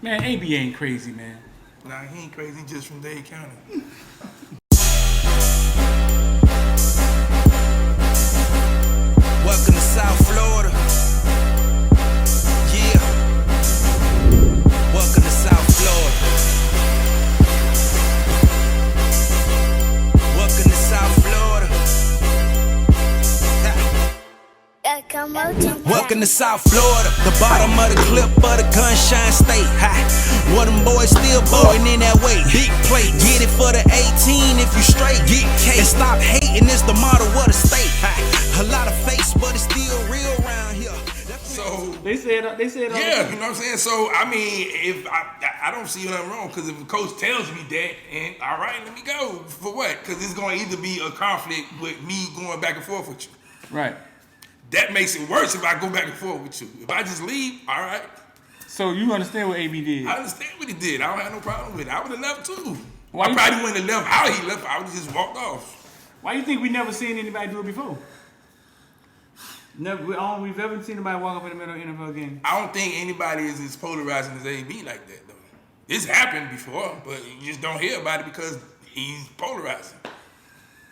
Man, AB ain't crazy, man. Nah, he ain't crazy. He just from Dade County. Welcome to South Florida. Yeah. Welcome to South Florida. Welcome to South Florida. Welcome to South Florida, the bottom of the clip of the Gunshine State. One of them boys still boring in that way. Big plate, get it for the 18 if you straight. Get cake and stop hating, it's the motto of the state. A lot of fakes, but it's still real around here. So They said. yeah, you know what I'm saying. So I mean, if I don't see nothing wrong, because if the coach tells me that, and all right, let me go for what? Because it's going to either be a conflict with me going back and forth with you. Right. That makes it worse if I go back and forth with you. If I just leave, all right. So you understand what AB did? I understand what he did. I don't have no problem with it. I would have left too. Why I probably wouldn't have left how he left. I would have just walked off. Why you think we never seen anybody do it before? Never. We've ever seen anybody walk up in the middle of an NFL game. I don't think anybody is as polarizing as AB like that though. It's happened before, but you just don't hear about it because he's polarizing.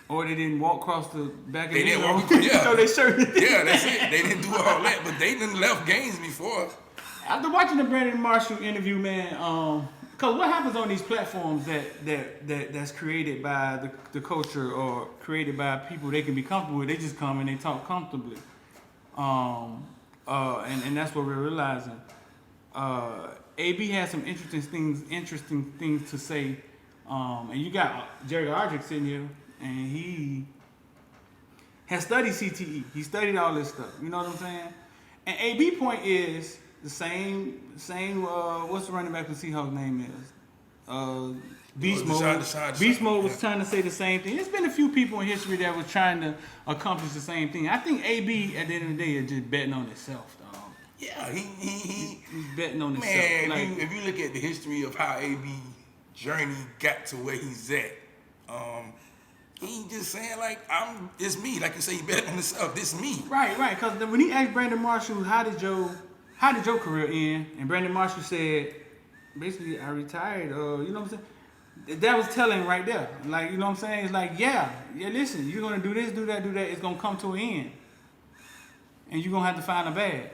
Or they didn't walk across the back of the They didn't end walk. zone. Yeah, So they sure. yeah, that's it. They didn't do all that, but they done left games before. After watching the Brandon Marshall interview, man, because what happens on these platforms that's created by the culture or created by people they can be comfortable with, they just come and they talk comfortably. And that's what we're realizing. AB has some interesting things to say. And you got Jerry Ardrick sitting here, and he has studied CTE. He studied all this stuff. You know what I'm saying? And AB point is the same. What's the running back for Seahawks name is? Beast Mode. Deshaun. Beast Mode was trying to say the same thing. There's been a few people in history that was trying to accomplish the same thing. I think AB at the end of the day is just betting on himself, dog. Yeah, he's betting on himself. Man, Like, if you look at the history of how AB journey got to where he's at, he just saying like it's me. Like you say, he bet on himself. This me. Right. Because when he asked Brandon Marshall, how did your career end? And Brandon Marshall said, basically, I retired. You know what I'm saying? That was telling right there. Like, you know what I'm saying? It's like, yeah. Listen, you're gonna do this, do that. It's gonna come to an end, and you're gonna have to find a bag.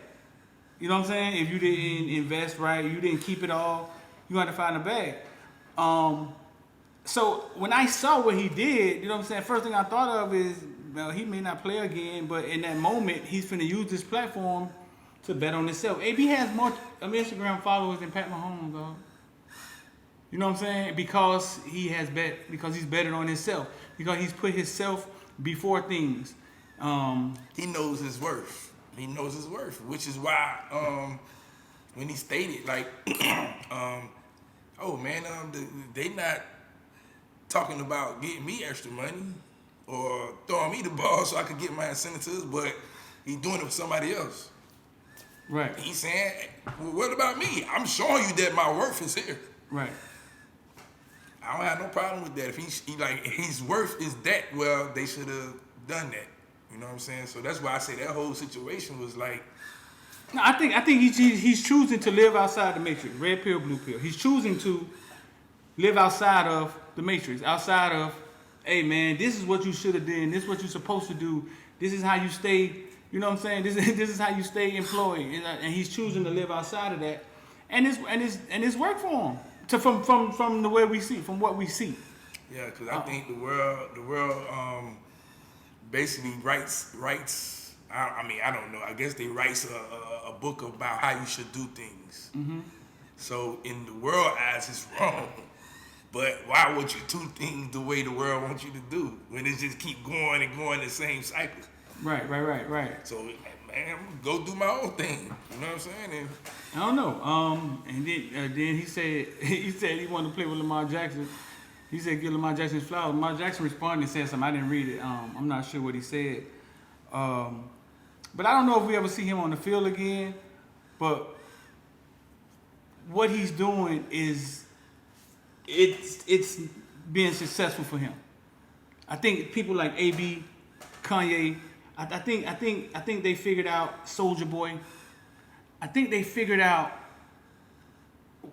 You know what I'm saying? If you didn't invest right, you didn't keep it all, you have to find a bag. So when I saw what he did, you know what I'm saying? First thing I thought of is, well, he may not play again, but in that moment, he's finna use this platform to bet on himself. AB has more Instagram followers than Pat Mahomes, dog. You know what I'm saying? Because he's betted on himself. Because he's put himself before things. He knows his worth. He knows his worth, which is why when he stated like, oh man, they not talking about getting me extra money or throwing me the ball so I could get my incentives, but he's doing it for somebody else. Right. He's saying, well, what about me? I'm showing you that my worth is here. Right. I don't have no problem with that. If his worth is that, well, they should have done that. You know what I'm saying? So that's why I say that whole situation was like. No, I think he's choosing to live outside the matrix. Red pill, blue pill. He's choosing to live outside of the matrix. Outside of, hey man, this is what you should have done. This is what you're supposed to do. This is how you stay. You know what I'm saying? This is how you stay employed. And he's choosing to live outside of that, and it's worked for him. From the way we see, from what we see. Yeah, because I think the world basically writes. I mean, I don't know. I guess they write a book about how you should do things. Mm-hmm. So in the world eyes, it's wrong. But why would you do things the way the world wants you to do when it just keep going and going the same cycle? Right. So man, I'm gonna go do my own thing. You know what I'm saying? And I don't know. And then he said he wanted to play with Lamar Jackson. He said give Lamar Jackson his flowers. Lamar Jackson responded and said something. I didn't read it. I'm not sure what he said. But I don't know if we ever see him on the field again. But what he's doing is it's being successful for him. I think people like AB, Kanye, I think they figured out Soulja Boy. I think they figured out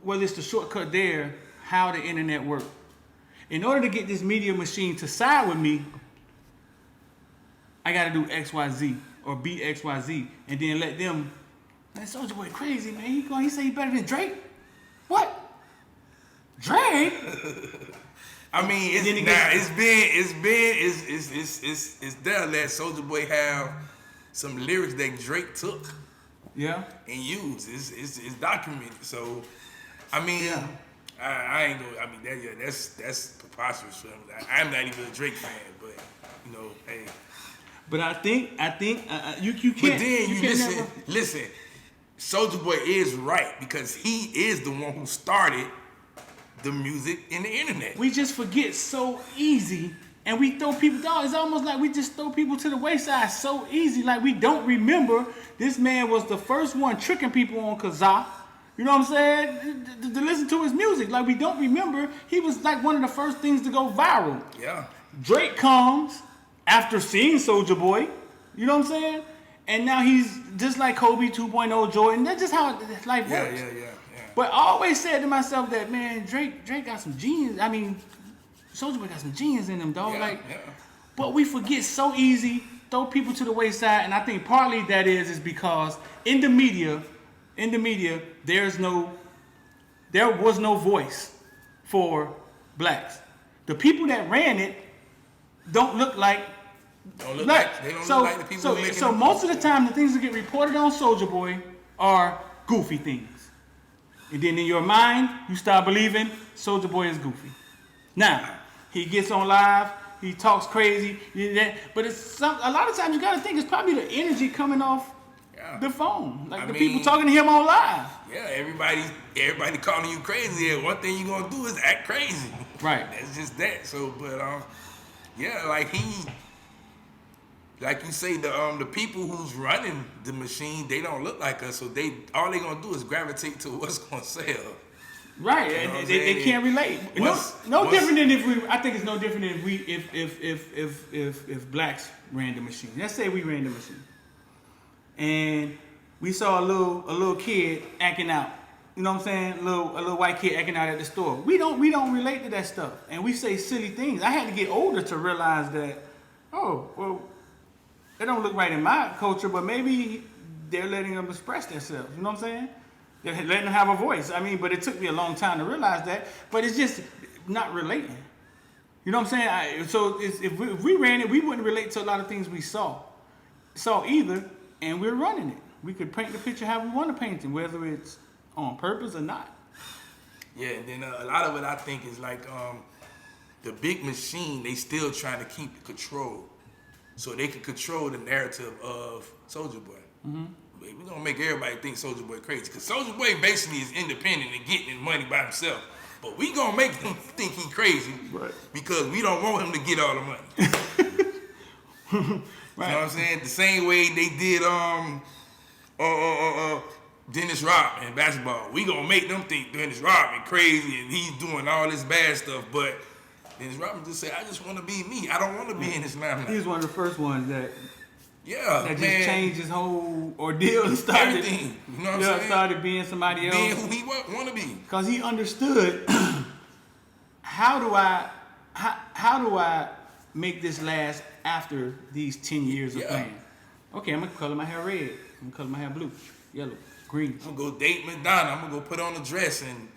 whether it's the shortcut there, how the internet works. In order to get this media machine to side with me, I gotta do X, Y, Z or be X, Y, Z, and then let them. Man, Soulja Boy crazy, man. He say he better than Drake. What? Drake? I mean, it's there that Soulja Boy have some lyrics that Drake took. Yeah. And used. It's documented. So, I mean, yeah. I ain't gonna. I mean, that's preposterous for him. I'm not even a Drake fan, but you know, hey. But I think you can't. But then you listen. Soulja Boy is right because he is the one who started the music and the internet. We just forget so easy, and we throw people down. It's almost like we just throw people to the wayside so easy. Like we don't remember this man was the first one tricking people on Kazaa. You know what I'm saying? To listen to his music. Like we don't remember he was like one of the first things to go viral. Yeah. Drake comes after seeing Soulja Boy. You know what I'm saying? And now he's just like Kobe 2.0 Jordan. That's just how life works. Yeah. But I always said to myself that, man, Drake got some genius. I mean, Soulja Boy got some genius in him, dog. But we forget so easy, throw people to the wayside, and I think partly that is because in the media, there was no voice for blacks. The people that ran it don't look like they don't look like the people making So most of the time, the things that get reported on Soulja Boy are goofy things. And then in your mind, you start believing Soulja Boy is goofy. Now, he gets on live, he talks crazy, but it's a lot of times you gotta think it's probably the energy coming off the phone. Like people talking to him on live. Yeah, everybody calling you crazy. And one thing you gonna do is act crazy. Right. That's just that. So, but like you say, the people who's running the machine, they don't look like us, so all they gonna do is gravitate to what's gonna sell. Right, you know they can't relate. Different than if we. I think it's no different than if blacks ran the machine. Let's say we ran the machine, and we saw a little kid acting out. You know what I'm saying? A little white kid acting out at the store. We don't relate to that stuff, and we say silly things. I had to get older to realize that. Oh well. They don't look right in my culture, but maybe they're letting them express themselves. You know what I'm saying? They're letting them have a voice. I mean, but it took me a long time to realize that. But it's just not relating. You know what I'm saying? If we ran it, we wouldn't relate to a lot of things we saw either, and we're running it. We could paint the picture how we want to paint it, whether it's on purpose or not. Yeah, and then a lot of it I think is like the big machine. They still trying to keep control. So they can control the narrative of Soulja Boy. Mm-hmm. We're gonna make everybody think Soulja Boy crazy, because Soulja Boy basically is independent and getting his money by himself. But we gonna make him think he crazy, right? Because we don't want him to get all the money. Right. You know what I'm saying? The same way they did Dennis Rodman in basketball. We gonna make them think Dennis Rodman crazy and he's doing all this bad stuff, but Dennis Rodman just said, I just want to be me. I don't want to be in this limelight. He was one of the first ones that just changed his whole ordeal and started everything. You know what I'm saying? Started being somebody else. Being who he want to be. Because he understood how do I make this last after these 10 years of playing? Okay, I'm gonna color my hair red. I'm gonna color my hair blue, yellow, green. I'm gonna go date Madonna. I'm gonna go put on a dress and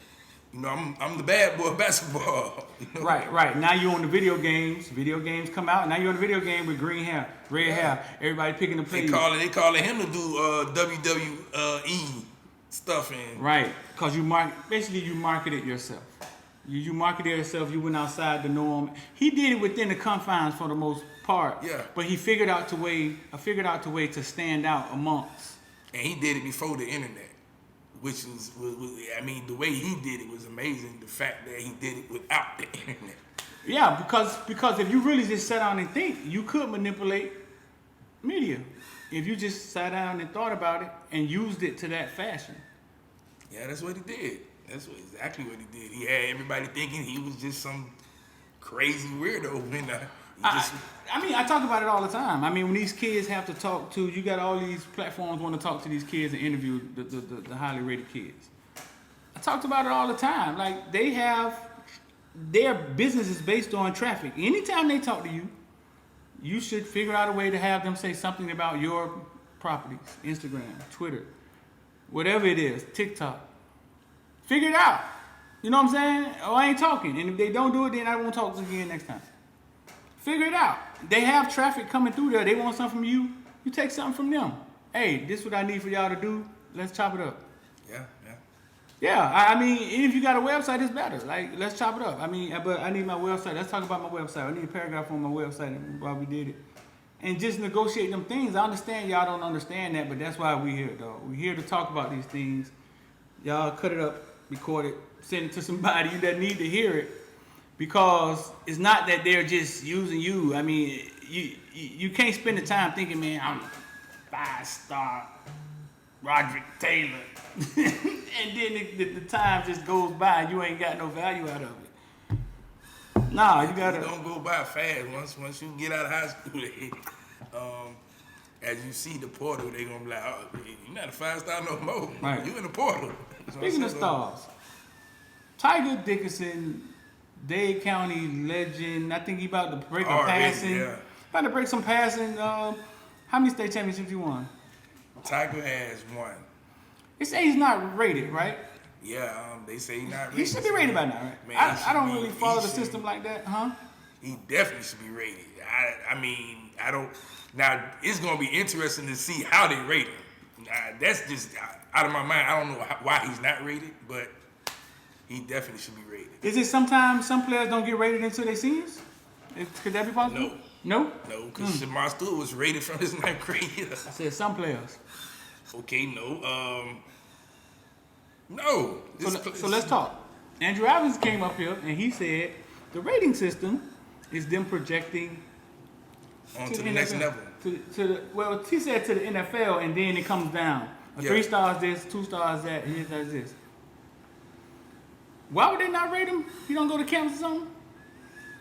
I'm the bad boy of basketball. You know? Right. Now you're on the video games. Video games come out. Now you're on the video game with green hair, red hair. Everybody picking the play. They calling him to do WWE stuff and right, because you marketed yourself. You marketed yourself. You went outside the norm. He did it within the confines for the most part. Yeah. But he figured out the way to stand out amongst. And he did it before the internet. Which was, the way he did it was amazing. The fact that he did it without the internet. Yeah, because if you really just sat down and think, you could manipulate media. If you just sat down and thought about it and used it to that fashion. Yeah, that's what he did. That's exactly what he did. He had everybody thinking he was just some crazy weirdo. I talk about it all the time. I mean, when these kids have to talk to, you got all these platforms want to talk to these kids and interview the highly rated kids. I talked about it all the time. Like, they have their business is based on traffic. Anytime they talk to you, you should figure out a way to have them say something about your properties. Instagram, Twitter, whatever it is, TikTok. Figure it out. You know what I'm saying? Oh, I ain't talking. And if they don't do it, then I won't talk again next time. Figure it out. They have traffic coming through there. They want something from you. You take something from them. Hey, this is what I need for y'all to do. Let's chop it up. Yeah, I mean, if you got a website, it's better. Like, let's chop it up. I mean, but I need my website. Let's talk about my website. I need a paragraph on my website while we did it. And just negotiate them things. I understand y'all don't understand that, but that's why we here, though. We're here to talk about these things. Y'all cut it up, record it, send it to somebody that need to hear it. Because it's not that they're just using you. I mean, you can't spend the time thinking, man, I'm 5-star Roderick Taylor. And then the time just goes by and you ain't got no value out of it. Nah, you gotta. It's gonna go by fast. Once you get out of high school, as you see the portal, they gonna be like, oh, you're not a 5-star no more. Right. You in the portal. Speaking of stars, Tiger Dickerson, Dade County legend. I think he about to break a passing. Yeah. About to break some passing. How many state championships you won? Tiger has one. They say he's not rated, right? Yeah, they say he's not rated. He should be rated by now, right? Man, I don't really follow the system like that, huh? He definitely should be rated. I mean, I don't. Now, it's going to be interesting to see how they rate him. That's just out of my mind. I don't know why he's not rated, but he definitely should be rated. Is it sometimes some players don't get rated until they seniors? Could that be possible? No, because Shamar Stewart was rated from his 9th grade year. I said some players. Okay, no. No. So let's talk. Andrew Evans came up here and he said the rating system is them projecting on to the next level. Well, he said to the NFL, and then it comes down. 3 stars this, 2 stars that, and here's this. Why would they not rate him? He don't go to camps or something?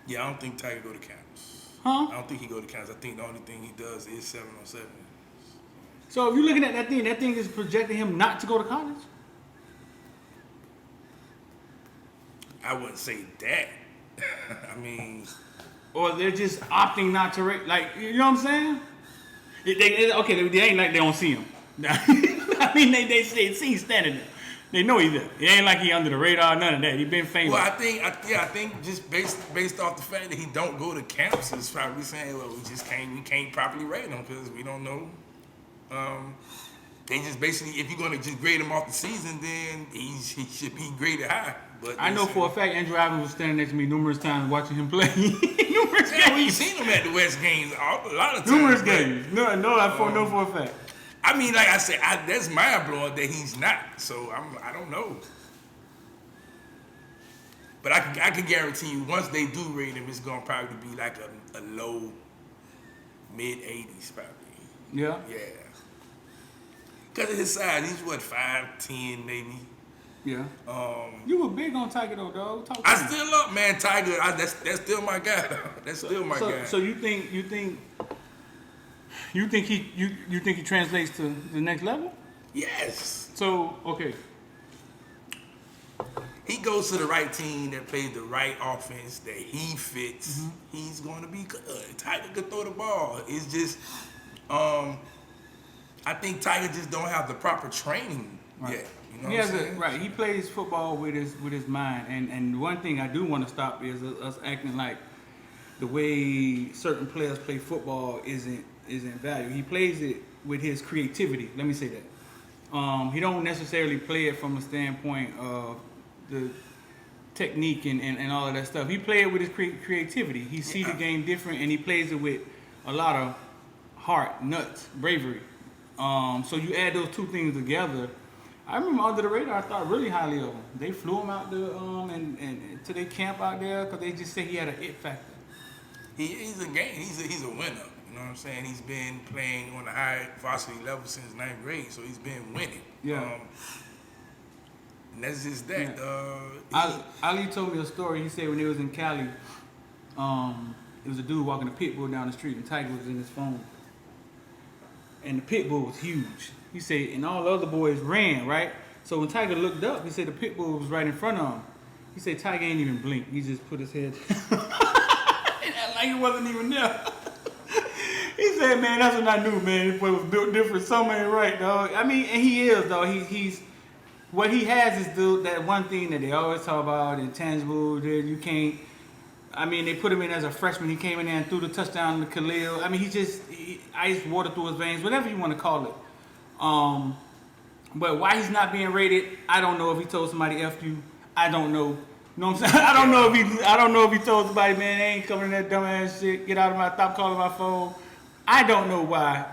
Yeah, I don't think Tiger go to camps. Huh? I don't think he go to camps. I think the only thing he does is 7-on-7. So if you're looking at that thing is projecting him not to go to college? I wouldn't say that. I mean... Or they're just opting not to rate, like, you know what I'm saying? They ain't like they don't see him. I mean, they see he's standing there. They know he's there. It ain't like he under the radar, none of that. He been famous. Well, I think just based off the fact that he don't go to camps, it's probably saying, well, we can't properly rate him because we don't know. They just basically, if you're going to just grade him off the season, then he should be graded high. But I know for a fact Andrew Evans was standing next to me numerous times watching him play. Numerous games. We've seen him at the West games a lot of times. Numerous games. No, for a fact. I mean, like I said, that's mind blowing that he's not. So I don't know. But I can guarantee you, once they do rate him, it's gonna probably be like a low mid 80s probably. Yeah. Yeah. Because of his size, he's what, 5'10" maybe. Yeah. You were big on Tiger though, dog. I still love Tiger. That's still my guy. Though. That's still my guy. So you think he translates to the next level? Yes. So okay. He goes to the right team that plays the right offense that he fits. Mm-hmm. He's going to be good. Tiger could throw the ball. It's just, I think Tiger just don't have the proper training yet. You know what I'm saying? Right. He plays football with his mind. And one thing I do want to stop is us acting like the way certain players play football isn't value. He plays it with his creativity. Let me say that. He don't necessarily play it from a standpoint of the technique and all of that stuff. He plays it with his creativity. He sees the game different, and he plays it with a lot of heart, nuts, bravery. So you add those two things together. I remember under the radar, I thought really highly of him. They flew him out there and to their camp out there because they just said he had an it factor. He's a winner. You know what I'm saying? He's been playing on the high varsity level since 9th grade, so he's been winning. Yeah. And that's just that. Yeah. Ali told me a story. He said when he was in Cali, it was a dude walking a pit bull down the street, and Tiger was in his phone. And the pit bull was huge. He said, and all the other boys ran, right? So when Tiger looked up, he said the pit bull was right in front of him. He said Tiger ain't even blink. He just put his head like it wasn't even there. He said, man, that's what I knew, man. This boy was built different. Something ain't right, dog. I mean, and he is, dog. He's what he has is that one thing that they always talk about, intangible, that you can't. I mean, they put him in as a freshman. He came in there and threw the touchdown to Khalil. I mean, he iced water through his veins, whatever you want to call it. But why he's not being rated, I don't know. If he told somebody F you, I don't know. You know what I'm saying? I don't know if he told somebody, man, they ain't coming in that dumb ass shit. Get out of my, stop calling my phone. I don't know why.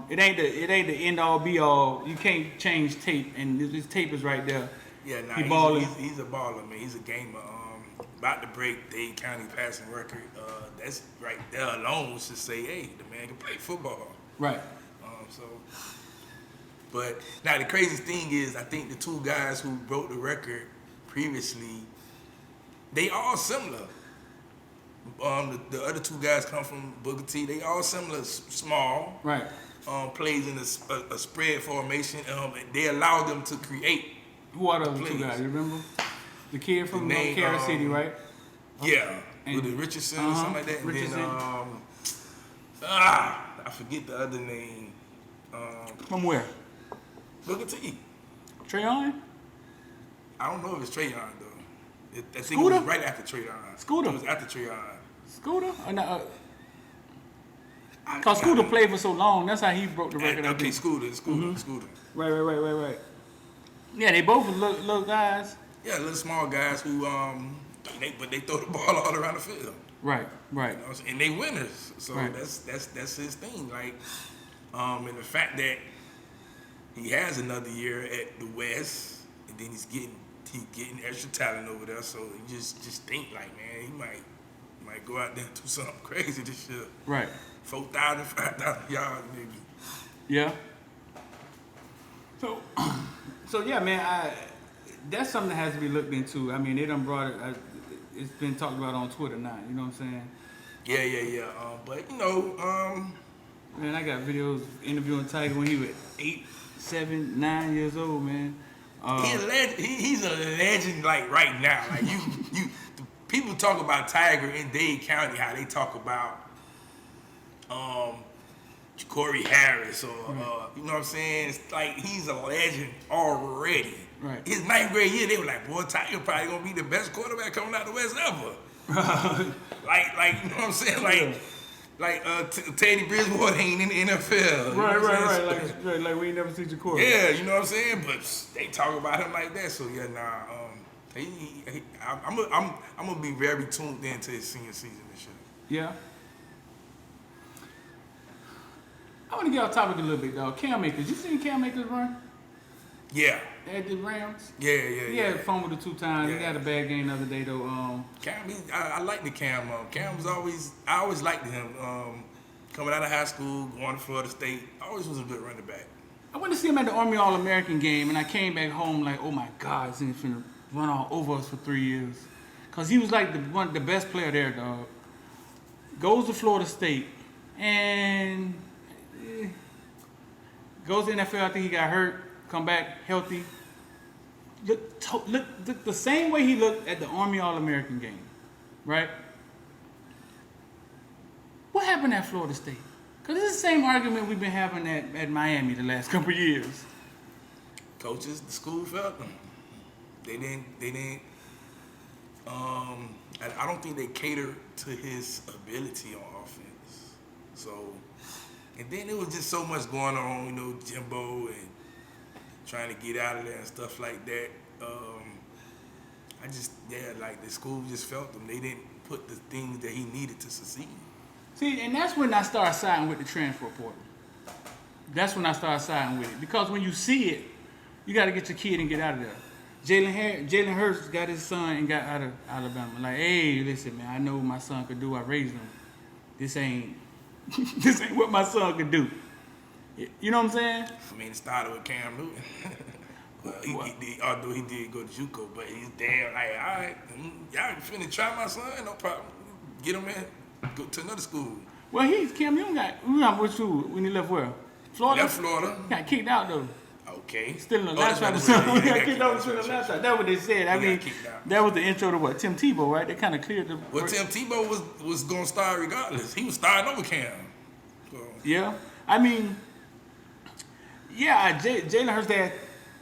It ain't the end all be all. You can't change tape, and this tape is right there. Yeah, nah, he's a baller, man. He's a gamer. About to break Dade County passing record. That's right there alone should say, hey, the man can play football. Right. But now the craziest thing is, I think the two guys who broke the record previously, they all similar. The other two guys come from Booker T. They all similar, small. Right. Plays in a spread formation. And they allow them to create. Who are the other two guys? You remember? The kid from Kansas City, right? Yeah. And, with the Richardson or something like that. And Richardson. Then, I forget the other name. From where? Booker T. Trayon? I don't know if it's Trayon though. I think Scooter? it was right after Trayon. Scooter? It was after Trayon. Scooter? Or not? Cause Scooter played for so long. That's how he broke the record. Okay, Scooter. Right. Yeah, they both little guys. Yeah, little small guys who but they throw the ball all around the field. Right. You know, and they winners. So right. that's his thing. Like, and the fact that he has another year at the West, and then he's getting extra talent over there. So you just think like, man, he might go out there and do something crazy this year. Right. 4,000, 5,000 yards maybe. Yeah. So yeah, man, that's something that has to be looked into. I mean, they done brought it. It's been talked about on Twitter now. You know what I'm saying? Yeah. But you know, man, I got videos interviewing Tiger when he was 8, 7, 9 years old, man. He's a legend, like right now. Like you, people talk about Tiger in Dade County, how they talk about Corey Harris or you know what I'm saying? It's like he's a legend already. Right. His 9th grade year, they were like, boy, Tiger probably gonna be the best quarterback coming out of the West ever. like you know what I'm saying? Teddy Bridgewater ain't in the NFL. Right. Like we ain't never seen your quarterback. Yeah, you know what I'm saying? But they talk about him like that. So yeah, I'm gonna be very tuned into his senior season this year. Yeah. I want to get off topic a little bit, though. Cam Akers. You seen Cam Akers run? Yeah. At the Rams? Yeah. He had fumbled the 2 times. Yeah. He had a bad game the other day, though. Cam, I like the Cam. Cam was I always liked him. Coming out of high school, going to Florida State, always was a good running back. I went to see him at the Army All-American game, and I came back home like, oh my God, he's finna run all over us for 3 years. Because he was like the best player there, dog. Goes to Florida State, and goes to NFL. I think he got hurt, come back healthy. Look the same way he looked at the Army All-American game, right? What happened at Florida State? Because it's the same argument we've been having at Miami the last couple of years. Coaches, the school felt them. They didn't. I don't think they catered to his ability on offense. So, and then there was just so much going on, you know, Jimbo and trying to get out of there and stuff like that. Like the school just felt them. They didn't put the things that he needed to succeed. See, and that's when I started siding with the transfer portal. That's when I started siding with it. Because when you see it, you got to get your kid and get out of there. Jalen Hurts got his son and got out of Alabama. Like, hey, listen, man, I know what my son could do. I raised him. This ain't what my son could do. You know what I'm saying? I mean, it started with Cam Newton. Well, although he did go to JUCO, but he's damn like, all right, y'all finna try my son, no problem. Get him in, go to another school. Well, Cam Newton got, we not with you when he left where? Florida? Left Florida. Got kicked out though. Oh, Okay. Stealing a that's laptop or what it was. something. Yeah, He got kicked kicked out. out stealing a laptop. That's what they said. I He got mean, kicked out. that was the intro to what? Tim Tebow, right? They kind of cleared the. Well, Tim Tebow was going to start regardless. He was starting over Cam. So. Yeah. I mean, yeah, Jalen Hurts dad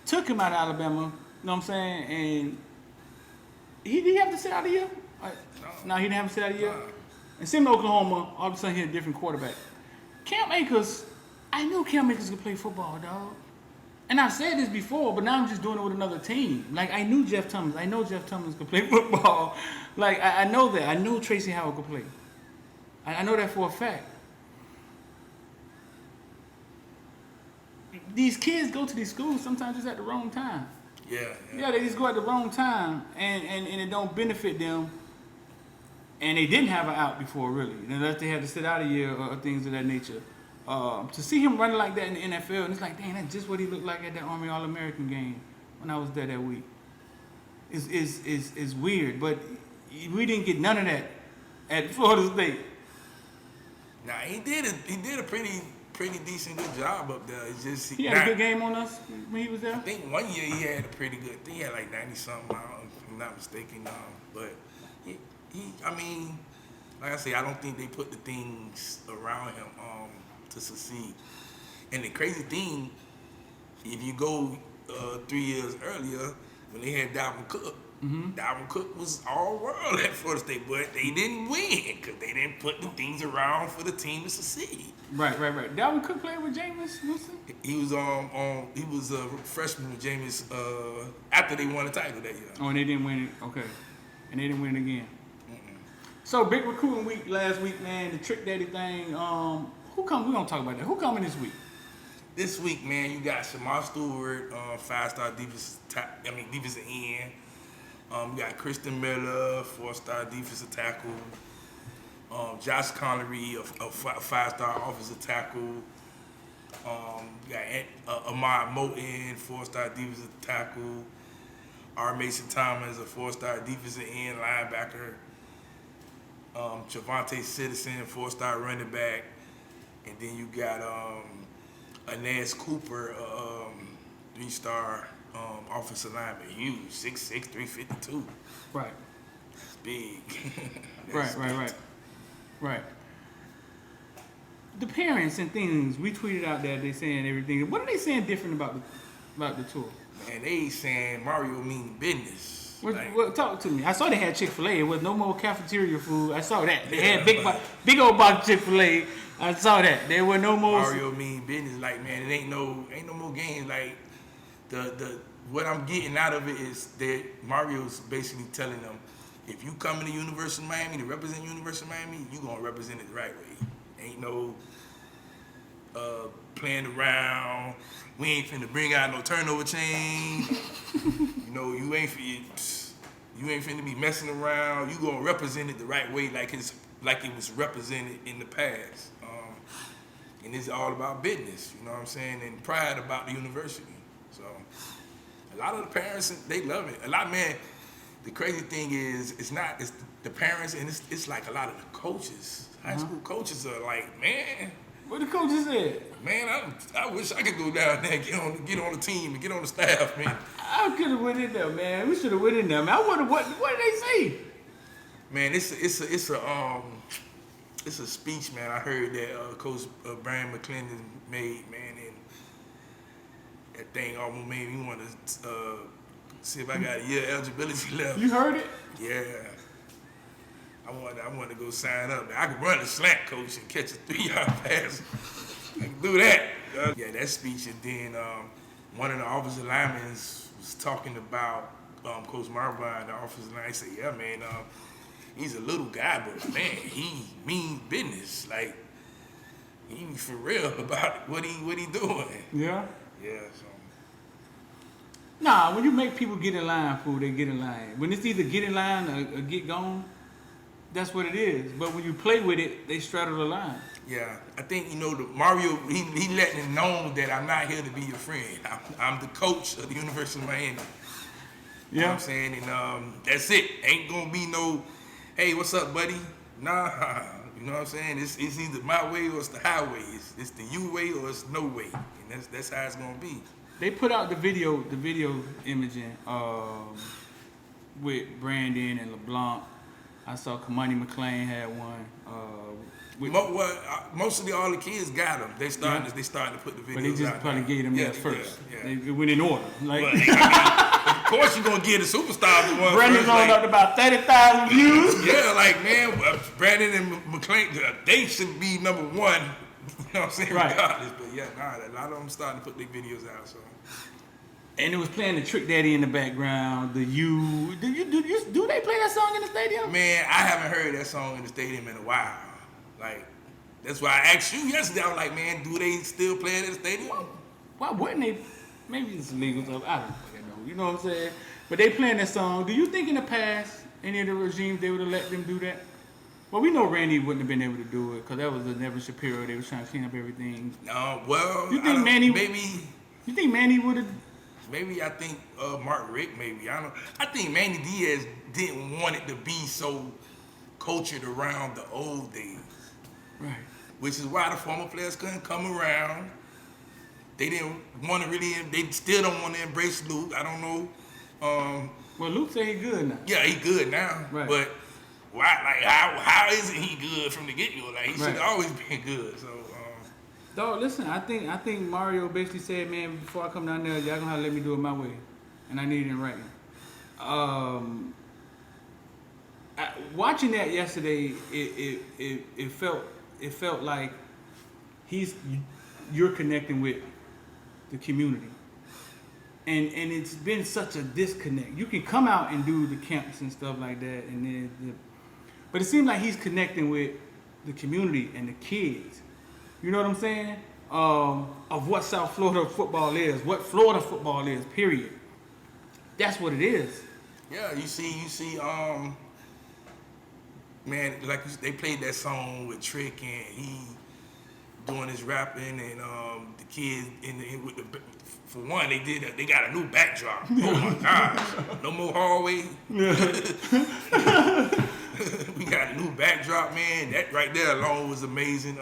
took him out of Alabama. You know what I'm saying? And did he have to sit out a year? No, he didn't have to sit out a year. And same in Oklahoma, all of a sudden he had a different quarterback. Cam Akers, I knew Cam Akers could play football, dog. And I've said this before, but now I'm just doing it with another team. Like, I knew Jeff Thomas. I know Jeff Thomas could play football. Like, I know that. I know Tracy Howard could play. I know that for a fact. These kids go to these schools sometimes just at the wrong time. Yeah, they just go at the wrong time, and it don't benefit them. And they didn't have an out before, really, unless they had to sit out a year or things of that nature. To see him running like that in the NFL, and it's like, dang, that's just what he looked like at that Army All-American game when I was there that week. It's weird, but we didn't get none of that at Florida State. Nah, he did a pretty decent good job up there. It's just He had a good game on us when he was there. I think one year he had a pretty good. I think he had like 90-something. If I'm not mistaken. But he, I mean, like I say, I don't think they put the things around him to succeed. And the crazy thing, if you go 3 years earlier when they had Dalvin Cook. Dalvin Cook was all world at Florida State, but they didn't win because they didn't put the things around for the team to succeed. Right. Dalvin Cook played with Jameis Winston? He was he was a freshman with Jameis after they won the title that year. Oh, and they didn't win it. Okay, and they didn't win it again. So big recruiting week last week, man. The Trick Daddy thing. Who come? We gonna talk about that. Who coming this week? This week, man, you got Shamar Stewart, 5-star defensive end. You got Kristen Miller, 4-star defensive tackle. Josh Connery, a 5-star offensive tackle. You got Ahmad Moten, 4-star defensive tackle. R. Mason Thomas, a 4-star defensive end linebacker. Javante Citizen, 4-star running back. And then you got Inez Cooper, 3-star offensive lineman. Huge, 6'6", 352. Right. That's big. Right. The parents and things we tweeted out there, they saying everything. What are they saying different about the tour? Man, they saying Mario mean business. Talk to me. I saw they had Chick-fil-A. It was no more cafeteria food. I saw that. They had big old box of Chick-fil-A. I saw that. There were no more. Mario mean business. Like, man, it ain't no more games. Like the what I'm getting out of it is that Mario's basically telling them, if you come to the University of Miami to represent University of Miami, you gonna represent it the right way. Ain't no playing around. We ain't finna bring out no turnover chain. You ain't finna be messing around. You gonna represent it the right way, like it was represented in the past. And it's all about business. You know what I'm saying? And pride about the university. So a lot of the parents, they love it. A lot, man. The crazy thing is, it's the parents, and it's like a lot of the coaches. High school coaches are like, man. What the coaches said? Man, I wish I could go down there and get on the team and get on the staff, man. I could have went in there, man. We should have went in there, man. What did they say? Man, it's a speech, man. I heard that Coach Brian McClendon made, man, and that thing almost made me want to see if I got a year eligibility left. You heard it? Yeah. I want to go sign up. I could run a slant, coach, and catch a 3-yard pass. I can do that. Yeah, that speech, and then one of the offensive linemen was talking about Coach Marvin, the offensive line. He said, yeah, man, he's a little guy, but, man, he mean business. Like, he for real about what he doing. Yeah? Yeah, so. Nah, when you make people get in line, fool, they get in line. When it's either get in line or get gone, that's what it is. But when you play with it, they straddle the line. Yeah, I think, the Mario, he letting it known that I'm not here to be your friend. I'm the coach of the University of Miami. Yeah. You know what I'm saying? And that's it. Ain't gonna be no, hey, what's up, buddy? Nah, you know what I'm saying? It's either my way or it's the highway. It's the you way or it's no way. And that's how it's gonna be. They put out the video imaging with Brandon and LeBlanc. I saw Kamani McLean had one. Mostly all the kids got them. They starting to put the videos out. But they just probably gave them that first. Yeah. They went in order. Like, but, of course you're gonna give the superstars the one. Brandon's on up to about 30,000 views. Yeah, like man, Brandon and McLean, they should be number one. You know what I'm saying? Right. Regardless, but yeah, a lot of them starting to put their videos out. So. And it was playing the Trick Daddy in the background. Do they play that song in the stadium? Man, I haven't heard that song in the stadium in a while. Like, that's why I asked you yesterday. I was like, man, do they still play it at the stadium? Why wouldn't they? Maybe it's legal stuff. I don't know. You know what I'm saying? But they playing that song. Do you think in the past, any of the regimes, they would have let them do that? Well, we know Randy wouldn't have been able to do it because that was the Neville Shapiro. They were trying to clean up everything. No, well, you think Manny? Maybe. You think Manny would have? Maybe I think Mark Rick. Maybe I don't know. I think Manny Diaz didn't want it to be so cultured around the old days. Right. Which is why the former players couldn't come around. They didn't want to really. They still don't want to embrace Luke. I don't know. Well, Luke said he good now. Yeah, he good now. Right. But why? Like, how isn't he good from the get go? Like, he should have always been good. So. Dog, listen. I think Mario basically said, man, before I come down there, y'all gonna have to let me do it my way, and I need it in writing. Watching that yesterday, it felt like you're connecting with the community, and it's been such a disconnect. You can come out and do the camps and stuff like that, but it seems like he's connecting with the community and the kids. You know what I'm saying? Of what South Florida football is, what Florida football is. Period. That's what it is. Yeah, you see. Man, like they played that song with Trick and he doing his rapping and the kids with the. For one, they got a new backdrop. Oh my gosh, no more hallway. We got a new backdrop, man. That right there alone was amazing.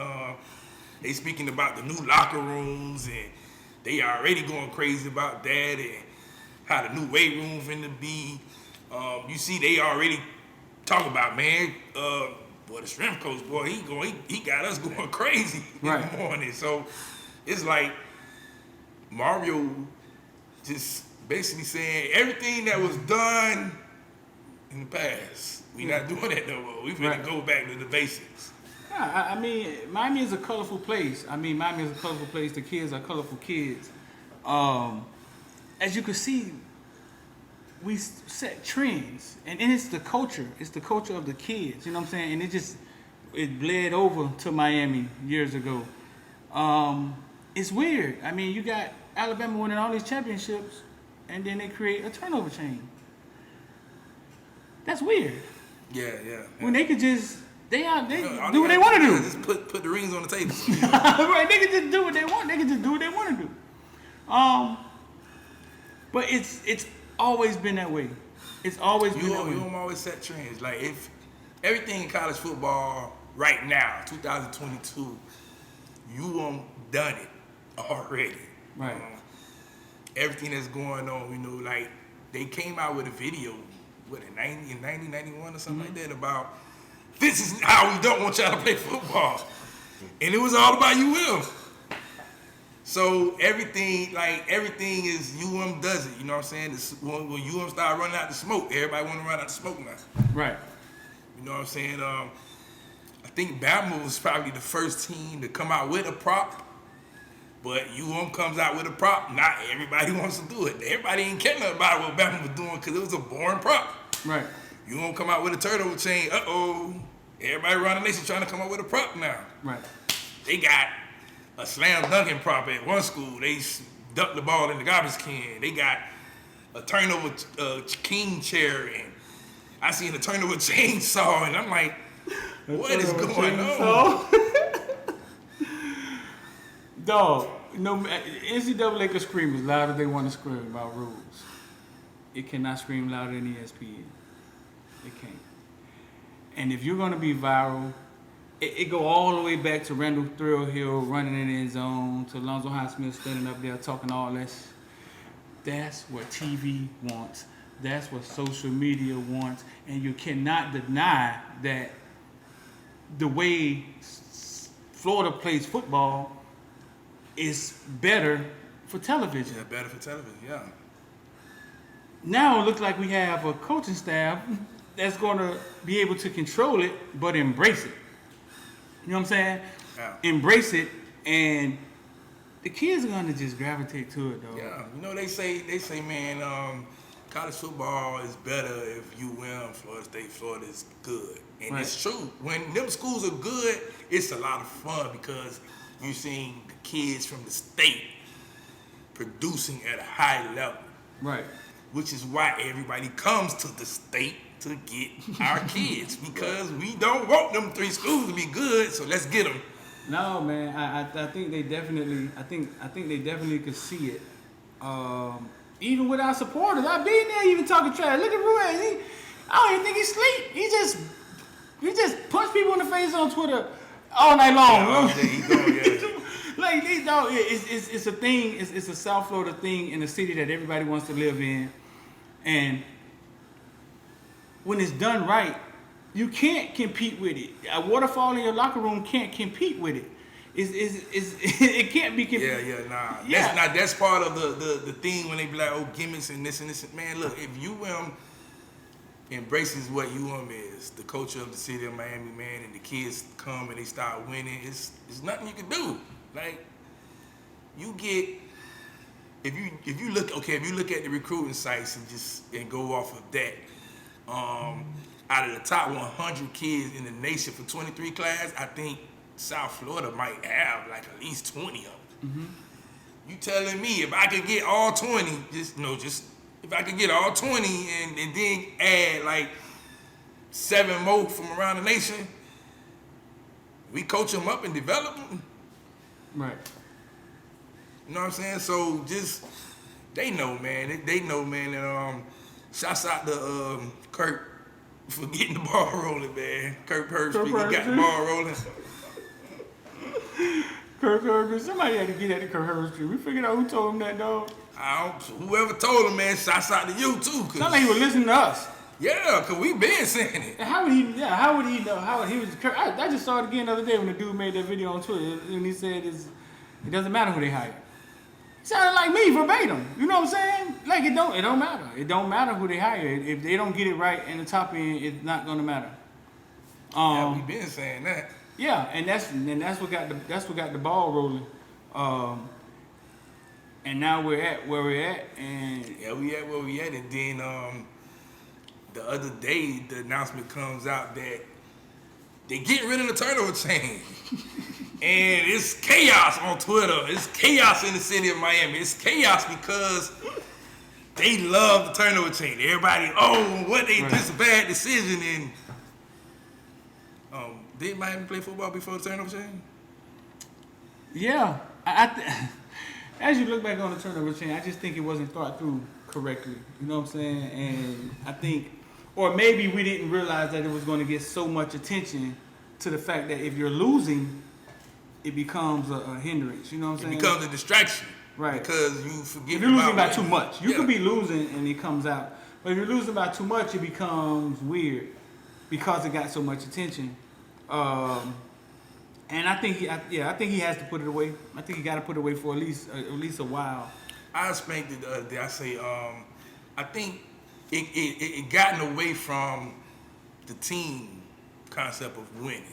They speaking about the new locker rooms and they already going crazy about that and how the new weight room finna be. You see, they already talk about, man, boy, the strength coach, boy, he got us going crazy in the morning. So it's like Mario just basically saying everything that was done in the past, we not doing that no more. We finna go back to the basics. Yeah, I mean, Miami is a colorful place. The kids are colorful kids. As you can see, we set trends, and it's the culture. It's the culture of the kids. You know what I'm saying? And it bled over to Miami years ago. It's weird. I mean, you got Alabama winning all these championships, and then they create a turnover chain. That's weird. Yeah. When they could just do what they want to do. Just put the rings on the table. Right, they can just do what they want. They can just do what they want to do. But it's always been that way. It's always been that way. You don't always set trends. Like if everything in college football right now, 2022, you done it already. Right. Everything that's going on, like they came out with a video, in 90, 91 or something like that about this is how we don't want y'all to play football. And it was all about UM. So everything is UM does it. You know what I'm saying? When UM start running out the smoke, everybody want to run out the smoke now. Right. You know what I'm saying? I think Bama was probably the first team to come out with a prop. But UM comes out with a prop. Not everybody wants to do it. Everybody ain't caring about what Bama was doing because it was a boring prop. Right. UM come out with a turnover chain. Everybody around the nation trying to come up with a prop now. Right. They got a slam dunking prop at one school. They dunked the ball in the garbage can. They got a turnover king chair, and I seen a turnover chainsaw, and I'm like, what is going on? Dog, NCAA can scream as loud as they want to scream about rules. It cannot scream louder than ESPN. It can't. And if you're going to be viral, it go all the way back to Randall Thrill Hill running in the end zone, to Alonzo Highsmith standing up there talking all this. That's what TV wants. That's what social media wants. And you cannot deny that the way Florida plays football is better for television. Yeah, better for television, yeah. Now it looks like we have a coaching staff that's going to be able to control it, but embrace it. You know what I'm saying? Yeah. Embrace it, and the kids are going to just gravitate to it, though. Yeah, you know, they say, man, college football is better if UM, Florida State, Florida is good. And Right. it's true. When them schools are good, it's a lot of fun because you're seeing the kids from the state producing at a high level. Right. Which is why everybody comes to the state to get our kids, because we don't want them 3 schools to be good, so let's get them. No, man, I think they definitely, I think they definitely could see it. Even with our supporters, I've been there even talking trash. Look at Ruiz. I don't even think he sleep. He just punch people in the face on Twitter all night long. Yeah, there you go, yeah. Like these dog, it's a thing. It's a South Florida thing in a city that everybody wants to live in, and when it's done right, you can't compete with it. A waterfall in your locker room can't compete with it. It can't be competed. Nah. Yeah. That's part of the thing when they be like, oh, gimmicks and this and this. Man, look, if UM embraces what UM is, the culture of the city of Miami, man, and the kids come and they start winning, it's nothing you can do. Like, you get, if you look at the recruiting sites and go off of that, out of the top 100 kids in the nation for 23 class, I think South Florida might have like at least 20 of them. Mm-hmm. You telling me if I could get all 20, if I could get all 20 and then add like 7 more from around the nation, we coach them up and develop them. Right. You know what I'm saying? So just, they know, man. They know, man. And shouts out to Kirk for getting the ball rolling, man. Kirk Herbstreit got the ball rolling. Kirk Herbstreit. Somebody had to get at the Kirk Herbstreit. We figured out who told him that, dog. Whoever told him, man, shouts out to you too. Sound like he was listening to us. Yeah, cause we been saying it. And how would he know? How would he was? I just saw it again the other day when the dude made that video on Twitter, and he said it doesn't matter who they hire. Sounded like me verbatim. You know what I'm saying? Like it don't matter. It don't matter who they hire. If they don't get it right in the top end, it's not gonna matter. Yeah, we been saying that. Yeah, and that's what got the ball rolling. And now we're at where we're at, and yeah, we at where we at, and then the other day the announcement comes out that they getting rid of the turnover chain. And it's chaos on Twitter. It's chaos in the city of Miami. It's chaos because they love the turnover chain. Everybody, this is a bad decision. And did Miami play football before the turnover chain? yeah, as you look back on the turnover chain, I just think it wasn't thought through correctly. You know what I'm saying? And I think, or maybe we didn't realize that it was going to get so much attention to the fact that if you're losing, it becomes a hindrance. You know what I'm saying? It becomes a distraction. Right. Because you forget if you're losing by what- too much. You Yeah. could be losing and it comes out. But if you're losing by too much, it becomes weird because it got so much attention. And I think he has to put it away. I think he got to put it away for at least a while. I explained it the other day. I say, I think it gotten away from the team concept of winning.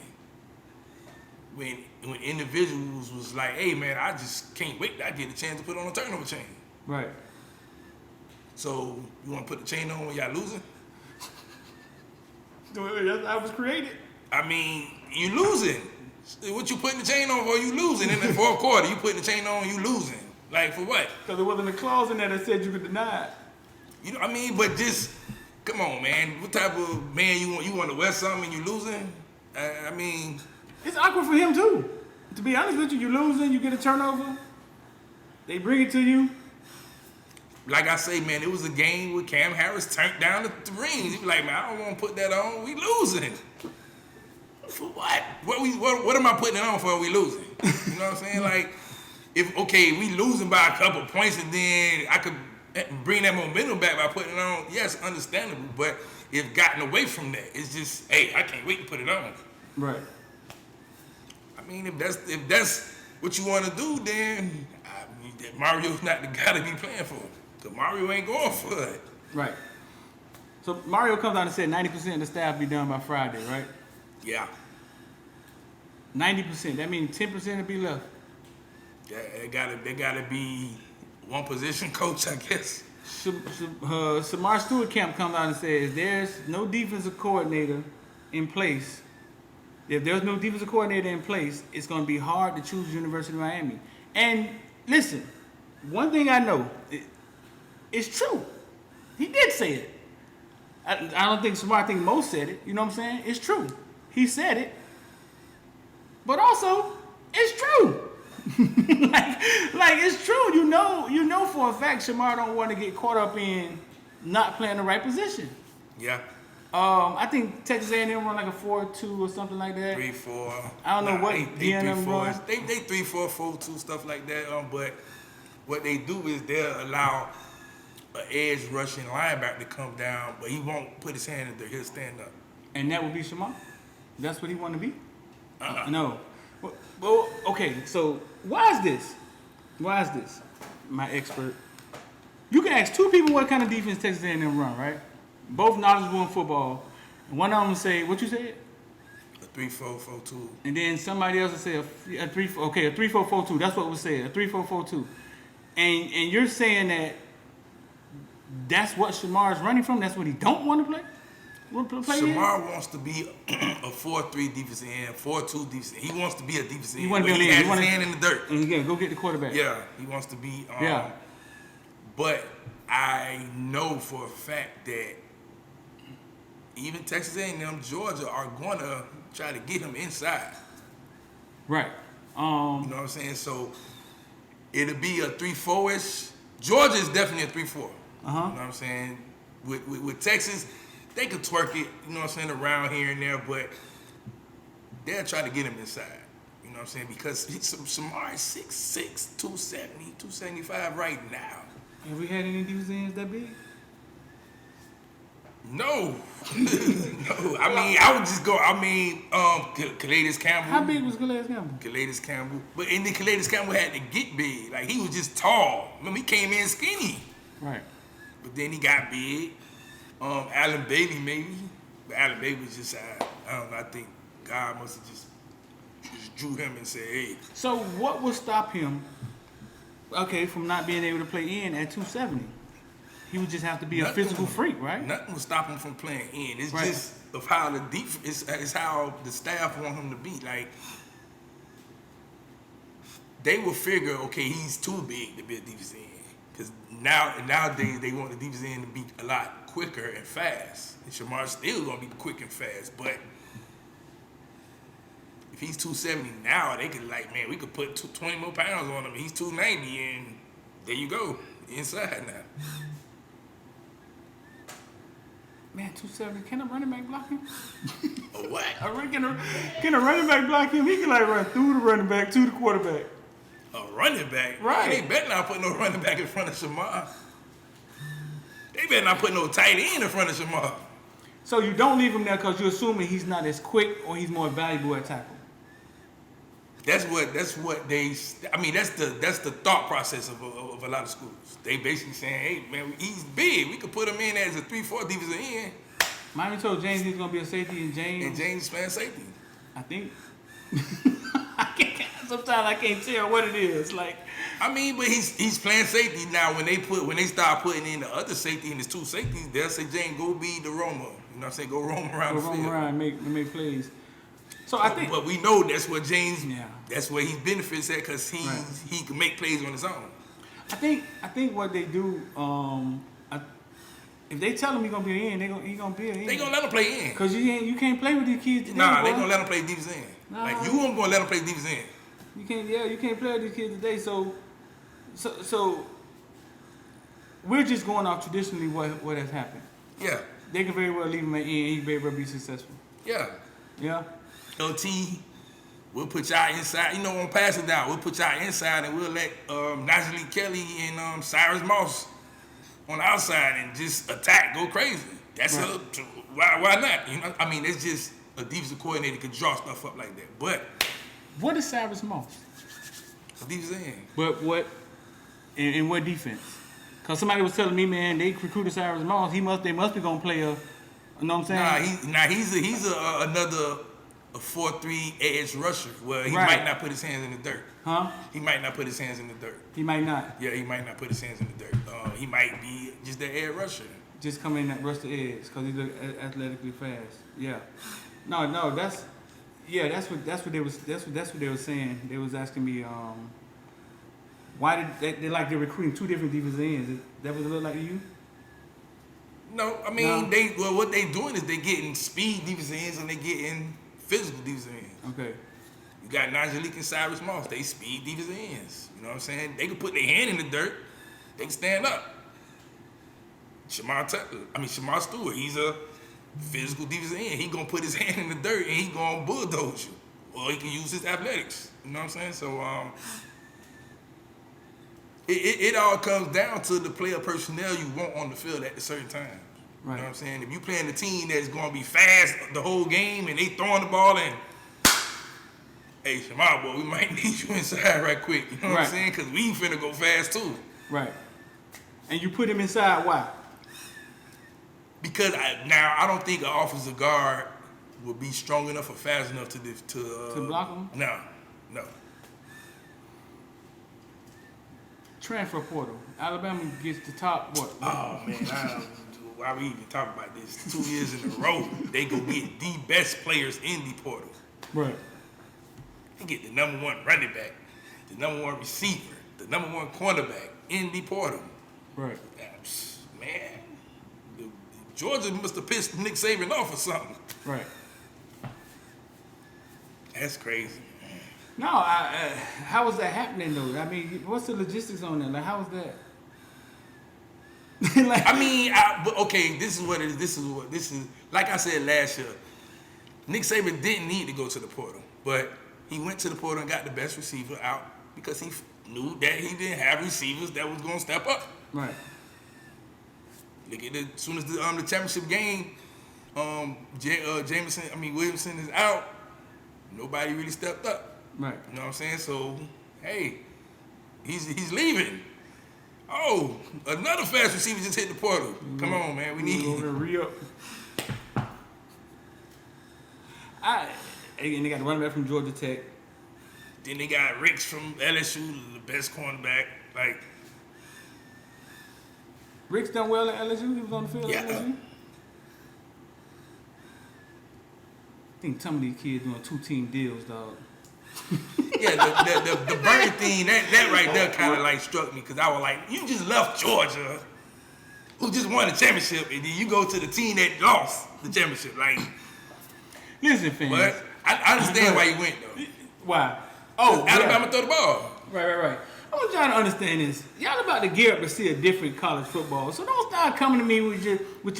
When individuals was like, hey man, I just can't wait till I get a chance to put on a turnover chain. Right. So you want to put the chain on when y'all losing? That's how it was created. I mean, you losing. What you putting the chain on for? You losing in the fourth quarter. You putting the chain on, you losing. Like for what? Because there wasn't a clause in there that said you could deny it. You know what I mean? But just come on, man. What type of man you want? You want to wear something and you losing? I mean, It's awkward for him too. To be honest with you, you losing, you get a turnover, they bring it to you. like I say, man, it was a game where Cam Harris turned down the rings. He was like, man, I don't want to put that on. We losing. For what? What am I putting it on for? We losing. You know what I'm saying? Like, we losing by a couple points, and then bring that momentum back by putting it on, yes, understandable, but it's gotten away from that. It's just, hey, I can't wait to put it on. Right. I mean, if that's what you want to do, then Mario's not the guy to be playing for. Because Mario ain't going for it. Right. So Mario comes out and said 90% of the staff be done by Friday, right? Yeah. 90%. That means 10% will be left. Yeah, they gotta be one position coach, I guess. Samar Stewart Camp comes out and says there's no defensive coordinator in place. If there's no defensive coordinator in place, it's going to be hard to choose University of Miami. And listen, one thing I know, it's true. He did say it. I don't think Samar, I think Mo said it. You know what I'm saying? It's true. He said it. But also, it's true. like it's true. You know for a fact Shamar don't want to get caught up in not playing the right position. Yeah. I think Texas A&M run like a 4-2 or something like that. 3-4. I don't know what DNM runs. They 3-4, 4-2, stuff like that. But what they do is they'll allow an edge rushing linebacker to come down, but he won't put his hand in there. He'll stand up. And that would be Shamar? That's what he want to be? No. Well, okay, so why is this? Why is this? My expert. You can ask two people what kind of defense Texas A&M run, right? Both knowledgeable in football. And one of them will say, what you said? A 3-4, 4-2. And then somebody else will say a 3-4-4-2. That's what was said, a 3-4-4-2. And you're saying that that's what Shamar's running from? That's what he don't want to play? Shamar wants to be a 4-3 defensive end, 4-2 defensive end. He wants to be a defensive end. He wants to be he has his hand in the dirt. And again, go get the quarterback. Yeah, he wants to be. Yeah. But I know for a fact that even Texas A&M, Georgia are going to try to get him inside. Right. You know what I'm saying? So it'll be a 3-4-ish. Georgia is definitely a 3-4. You know what I'm saying? With Texas, they could twerk it, you know what I'm saying, around here and there, but they'll try to get him inside. You know what I'm saying? Because Shamar is 6'6", 270, 275 right now. Have we had any defensive ends that big? No. No. I mean, I would just go, Calais Campbell. How big was Calais Campbell? Calais Campbell. But and then Calais Campbell had to get big. Like, he was just tall. Remember, he came in skinny. Right. But then he got big. Allen Bailey, maybe. But Allen Bailey was just, I don't know, I think God must have just drew him and said, hey. So what will stop him, from not being able to play in at 270? He would just have to be a physical freak, right? Nothing will stop him from playing in. It's right. just of how the it's how the staff want him to be. Like, they will figure, okay, he's too big to be a defensive end. Because nowadays they want the defensive end to be a lot quicker and fast. And Shamar's still gonna be quick and fast, but if he's 270 now, they could we could put 20 more pounds on him. He's 290, and there you go, inside now. Man, 270. Can a running back block him? A what? Can a running back block him? He can run through the running back to the quarterback. A running back? Right. They better not put no running back in front of Shamar. They better not put no tight end in front of Shamar. So you don't leave him there because you're assuming he's not as quick or he's more valuable at tackle. That's what they. I mean, that's the thought process of a lot of schools. They basically saying, hey man, he's big. We could put him in as a 3-4 defensive end. Miami told James he's gonna be a safety, and James is playing safety. I think. Sometimes I can't tell what it is. Like, I mean, but he's playing safety now. When they start putting in the other safety and there's two safeties, they'll say, James, go be the roamer. You know what I'm saying? Go roam around the field. Go roam around, make plays. So I think, but we know that's what James. Yeah. That's where he benefits at because he can make plays on his own. I think what they do, if they tell him he's gonna be in, he gonna be in. They gonna let him play in. Cause you can't play with these kids today. Nah, they gonna let him play defense in. Nah. Like you won't gonna let him play defense in. You can't play with these kids today. So we're just going off traditionally what has happened. Yeah. They can very well leave him at in. He can very well be successful. Yeah. Yeah. LT, we'll put y'all inside. You know, on passing down, we'll put y'all inside and we'll let Najee Kelly and Cyrus Moss on the outside and just attack, go crazy. That's why not? You know, I mean, it's just a defensive coordinator could draw stuff up like that. But what is Cyrus Moss? Defensive end. But what? In what defense? Cause somebody was telling me, man, they recruited Cyrus Moss. They must be gonna play a. You know what I'm saying? He's another 4-3 edge rusher. Well, he might not put his hands in the dirt. Huh? He might not put his hands in the dirt. He might not. Yeah, he might not put his hands in the dirt. He might be just the edge rusher. Just come in and rush the edge because he look athletically fast. Yeah. No, that's what they were saying. They was asking me, why did they're recruiting two different defensive ends? That was a little like you? No, I mean what they doing is they getting speed defensive ends and they getting physical defensive ends. Okay. You got Najalik and Cyrus Moss. They speed defensive ends. You know what I'm saying? They can put their hand in the dirt. They can stand up. Shamar Stewart, he's a physical defensive end. He gonna put his hand in the dirt and he gonna bulldoze you. Or he can use his athletics. You know what I'm saying? So it all comes down to the player personnel you want on the field at a certain time. Right. You know what I'm saying? If you playing a team that's gonna be fast the whole game and they throwing the ball in, hey Shamar, boy, we might need you inside right quick. You know what I'm saying? Because we finna go fast too. Right. And you put him inside, why? Because I don't think an offensive guard will be strong enough or fast enough to block him. No. Transfer portal. Alabama gets the top what? Oh man, why we even talk about this? 2 years in a row, they go get the best players in the portal. Right. They get the number one running back, the number one receiver, the number one cornerback in the portal. Right. Man, Georgia must have pissed Nick Saban off or something. Right. That's crazy. No, how is that happening though? I mean, what's the logistics on that? Like, how is that? This is what it is. This is like I said last year. Nick Saban didn't need to go to the portal, but he went to the portal and got the best receiver out because he knew that he didn't have receivers that was going to step up. Right. Look at as soon as the championship game, Williamson is out. Nobody really stepped up. Right. You know what I'm saying? So, hey, he's leaving. Oh, another fast receiver just hit the portal. Come on, man, we need to re-up. And they got the running back from Georgia Tech. Then they got Ricks from LSU, the best cornerback. Like, Ricks done well at LSU. He was on the field at LSU. I think some of these kids doing 2-team deals, dog. Yeah, the Bernie thing, that right there kind of like struck me because I was like, you just left Georgia, who just won the championship, and then you go to the team that lost the championship. Like, listen, fans. But I understand why you went though. Why? Alabama throw the ball. Right. I want y'all to understand this. Y'all about to gear up to see a different college football. So don't start coming to me with your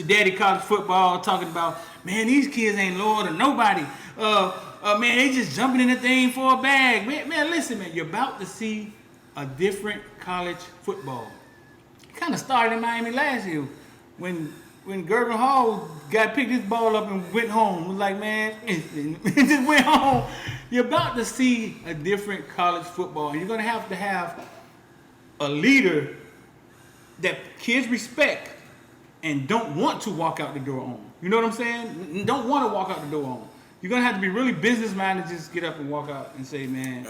daddy college football talking about, man, these kids ain't loyal to nobody. Man, they just jumping in the thing for a bag. Man, listen, man, you're about to see a different college football. It kind of started in Miami last year when Gervin Hall picked his ball up and went home. It was like, man, it just went home. You're about to see a different college football. And you're going to have a leader that kids respect and don't want to walk out the door on. You know what I'm saying? Don't want to walk out the door on. You're going to have to be really business-minded, just get up and walk out and say, man.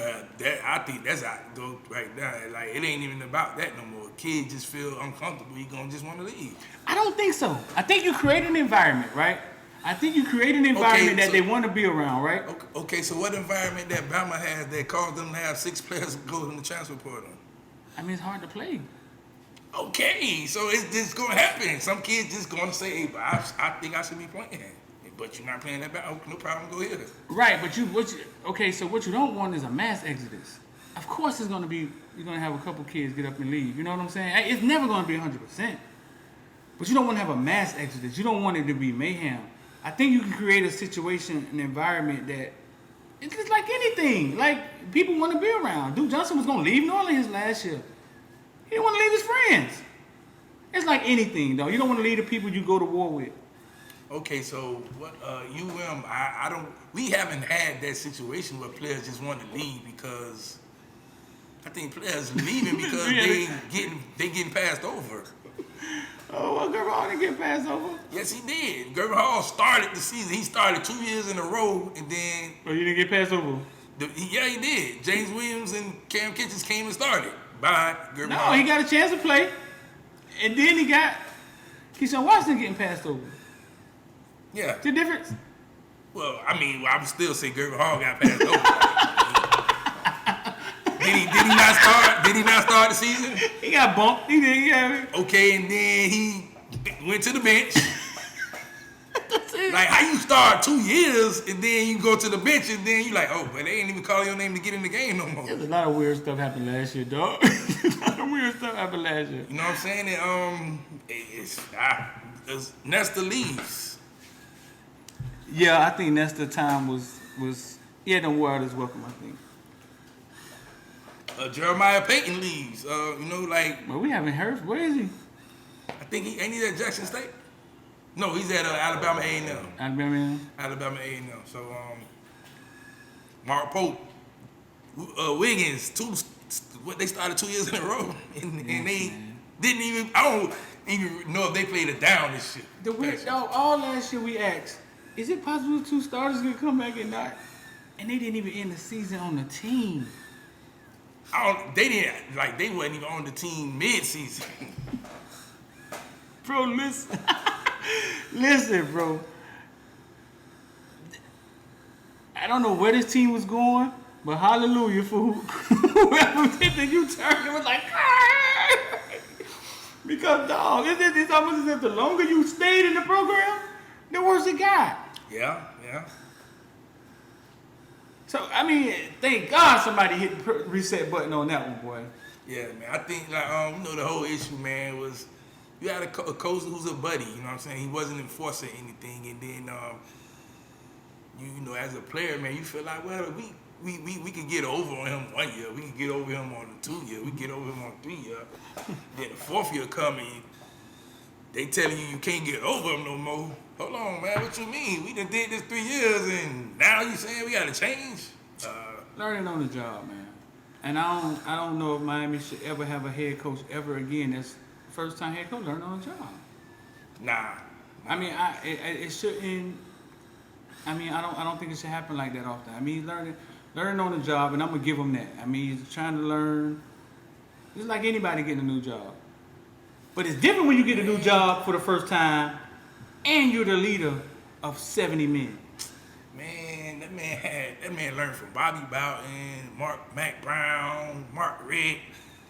I think that's out though right now. Like, it ain't even about that no more. Kids just feel uncomfortable. You're going to just want to leave. I don't think so. I think you create an environment, right? I think you create an environment that they want to be around, right? Okay, so what environment that Bama has that caused them to have 6 players go in the transfer portal? I mean, it's hard to play. Okay, so it's just going to happen. Some kids just going to say, hey, but I think I should be playing. But you're not playing that bad. No problem, go here. Right, but so what you don't want is a mass exodus. Of course you're going to have a couple kids get up and leave. You know what I'm saying? It's never going to be 100%. But you don't want to have a mass exodus. You don't want it to be mayhem. I think you can create a situation, an environment that it's just like anything. Like, people want to be around. Duke Johnson was going to leave New Orleans last year. He didn't want to leave his friends. It's like anything, though. You don't want to lead the people you go to war with. Okay, so what? I don't. We haven't had that situation where players just want to leave because I think players leaving because they getting passed over. Oh, well, Gervin Hall didn't get passed over. Yes, he did. Gervin Hall started the season. He started 2 years in a row, and then. Oh, you didn't get passed over? Yeah, he did. James Williams and Cam Kitchens came and started by Gervin Hall. No, he got a chance to play, and then he got Keyshawn Washington getting passed over. Yeah. The difference? Well, I mean, I would still say Gervin Hall got passed over. Did he not start? Did he not start the season? He got bumped. He did. Yeah. Okay, and then he went to the bench. Like, how you start 2 years and then you go to the bench and then you like, oh, but they ain't even calling your name to get in the game no more. There's a lot of weird stuff happened last year, dog. A lot of weird stuff happened last year. You know what I'm saying? Nesta leaves. Yeah, I think Nesta time was don't wear out his welcome, I think. Jeremiah Payton leaves. Well, we haven't heard. Where is he? I think ain't he at Jackson State? No, he's at Alabama A&M. Alabama A&M. So, Mark Pope, Wiggins, they started 2 years in a row, and they didn't even. I don't even know if they played it down this shit. All last year we asked, is it possible 2 starters gonna come back and not? And they didn't even end the season on the team. They wasn't even on the team mid-season. Bro, listen. Listen, bro. I don't know where this team was going, but hallelujah for whoever did the U-turn. It was like, because, dog, it's almost as if the longer you stayed in the program, the worse it got. Yeah. So, I mean, thank God somebody hit the reset button on that one, boy. Yeah, man. I think, the whole issue, man, was you had a coach who's a buddy, you know what I'm saying? He wasn't enforcing anything. And then, as a player, man, you feel like, well, we can get over on him 1 year. We can get over him on the 2 year. We can get over him on 3 year. Then the 4th year coming, they telling you can't get over him no more. Hold on, man. What you mean? We done did this 3 years, and now you saying we got to change? Learning on the job, man. And I don't know if Miami should ever have a head coach ever again. That's first time head coach learning on the job. Nah. I mean, it shouldn't. I mean, I don't think it should happen like that often. I mean, he's learning on the job, and I'm gonna give him that. I mean, he's trying to learn. It's like anybody getting a new job, but it's different when you get a new job for the first time, and you're the leader of 70 men. Man, that man learned from Bobby Bowden, Mac Brown, Mark Richt.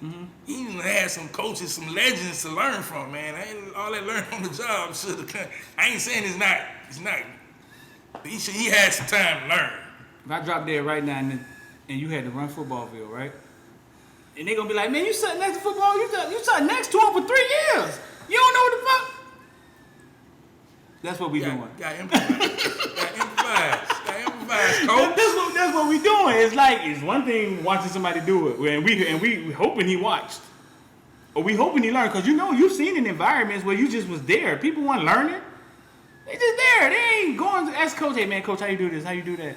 Mm-hmm. He even had some coaches, some legends to learn from, man. All that learned on the job should have come. I ain't saying it's not. He had some time to learn. If I drop dead right now and you had to run FOOTBALLVILLE, right? And they gonna be like, man, you sat next to football, you sat next to him for 3 years. You don't know what the fuck? That's what we doing. Gotta improvise. Gotta improvise, coach. That's what we doing. It's one thing watching somebody do it, and we hoping he watched, or we hoping he learned, because you've seen in environments where you just was there. People weren't learning. They just there. They ain't going to ask coach, hey man, coach, how you do this? How you do that?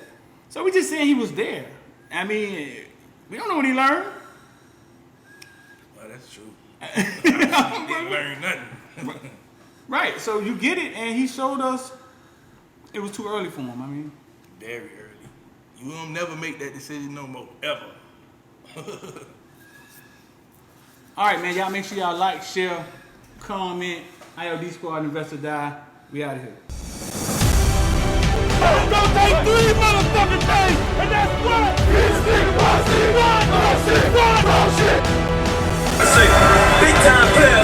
So we just saying he was there. I mean, we don't know what he learned. Well, that's true. He didn't learn nothing. Right, so you get it, and he showed us it was too early for him. I mean, very early. You will never make that decision no more, ever. All right, man, y'all make sure y'all like, share, comment. IOD Squad, Investor Die. We out of here. It's gonna take 3 motherfucking days, and that's what this nigga wants. Shit. I say, big time player.